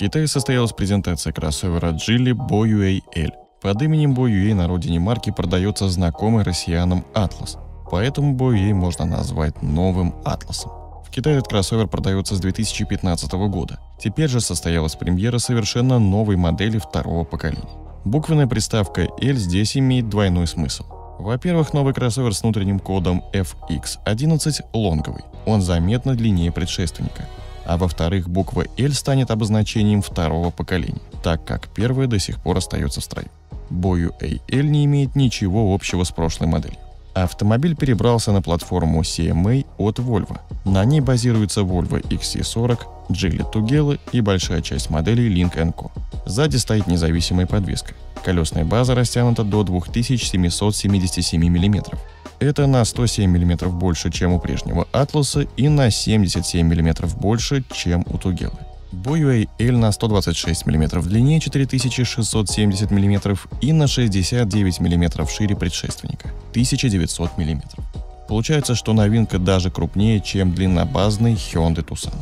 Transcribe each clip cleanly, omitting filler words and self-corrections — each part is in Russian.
Китае состоялась презентация кроссовера Geely BoyUA L. Под именем BoyUA на родине марки продается знакомый россиянам Atlas, поэтому BoyUA можно назвать новым Атласом. В Китае этот кроссовер продается с 2015 года. Теперь же состоялась премьера совершенно новой модели второго поколения. Буквенная приставка L здесь имеет двойной смысл. Во-первых, новый кроссовер с внутренним кодом FX11 лонговый, он заметно длиннее предшественника. А во-вторых, буква L станет обозначением второго поколения, так как первое до сих пор остается в строю. BoyUA L не имеет ничего общего с прошлой моделью. Автомобиль перебрался на платформу CMA от Volvo. На ней базируется Volvo XC40, Geely Tugela и большая часть моделей Lynk & Co. Сзади стоит независимая подвеска. Колесная база растянута до 2777 мм. Это на 107 мм больше, чем у прежнего Атласа, и на 77 мм больше, чем у Тугелы. BoyUA L на 126 мм длиннее 4670 мм и на 69 мм шире предшественника 1900 мм. Получается, что новинка даже крупнее, чем длиннобазный Hyundai Tucson.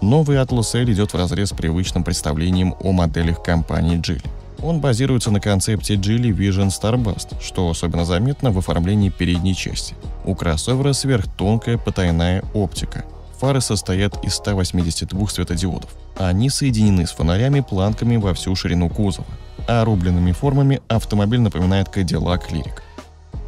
Новый Atlas L идет вразрез с привычным представлением о моделях компании Geely. Он базируется на концепте Geely Vision Starburst, что особенно заметно в оформлении передней части. У кроссовера сверхтонкая потайная оптика. Фары состоят из 182 светодиодов. Они соединены с фонарями-планками во всю ширину кузова, а рубленными формами автомобиль напоминает Cadillac Lyriq.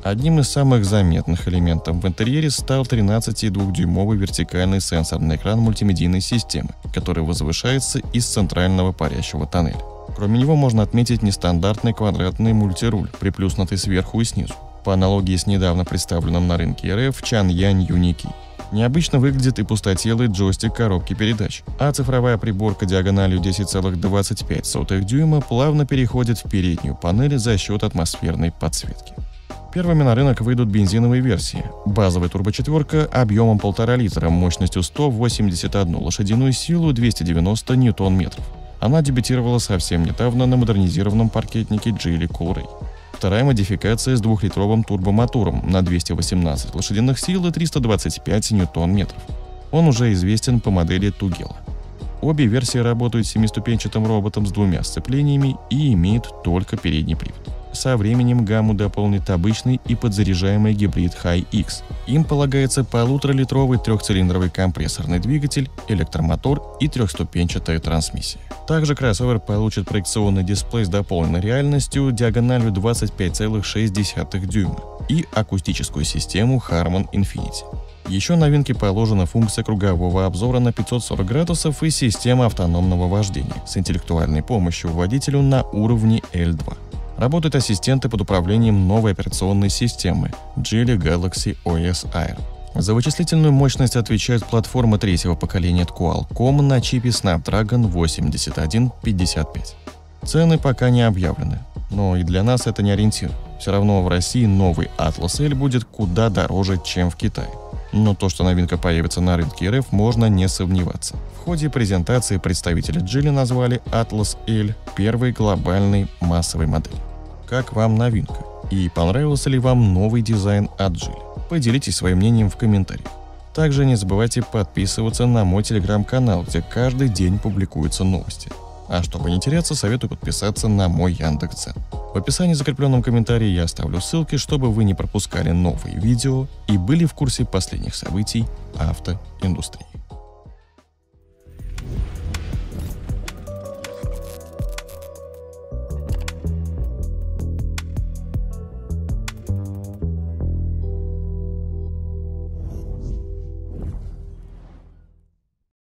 Одним из самых заметных элементов в интерьере стал 13,2-дюймовый вертикальный сенсорный экран мультимедийной системы, который возвышается из центрального парящего тоннеля. Кроме него можно отметить нестандартный квадратный мультируль, приплюснутый сверху и снизу, по аналогии с недавно представленным на рынке РФ Changyang Юники. Необычно выглядит и пустотелый джойстик коробки передач, а цифровая приборка диагональю 10,25 дюйма плавно переходит в переднюю панель за счет атмосферной подсветки. Первыми на рынок выйдут бензиновые версии. Базовая турбочетверка объемом 1,5 литра, мощностью 181 лошадиную силу, 290 ньютон-метров. Она дебютировала совсем недавно на модернизированном паркетнике Geely Coolray. Вторая модификация с 2-литровым турбомотором на 218 лошадиных сил и 325 ньютон-метров. Он уже известен по модели Tugela. Обе версии работают с 7-ступенчатым роботом с 2 сцеплениями и имеют только передний привод. Со временем гамму дополнит обычный и подзаряжаемый гибрид Hi-X. Им полагается 1,5-литровый трехцилиндровый компрессорный двигатель, электромотор и 3-ступенчатая трансмиссия. Также кроссовер получит проекционный дисплей с дополненной реальностью диагональю 25,6 дюйма и акустическую систему Harman Infinity. Еще новинке положена функция кругового обзора на 540 градусов и система автономного вождения с интеллектуальной помощью водителю на уровне L2. Работают ассистенты под управлением новой операционной системы Geely Galaxy OS Air. За вычислительную мощность отвечает платформа третьего поколения от Qualcomm на чипе Snapdragon 8155. Цены пока не объявлены, но и для нас это не ориентир. Все равно в России новый Atlas L будет куда дороже, чем в Китае. Но то, что новинка появится на рынке РФ, можно не сомневаться. В ходе презентации представители Geely назвали Atlas L первой глобальной массовой моделью. Как вам новинка? И понравился ли вам новый дизайн от Geely? Поделитесь своим мнением в комментариях. Также не забывайте подписываться на мой телеграм-канал, где каждый день публикуются новости. А чтобы не теряться, советую подписаться на мой Яндекс.Дзен. В описании закрепленном комментарии я оставлю ссылки, чтобы вы не пропускали новые видео и были в курсе последних событий автоиндустрии.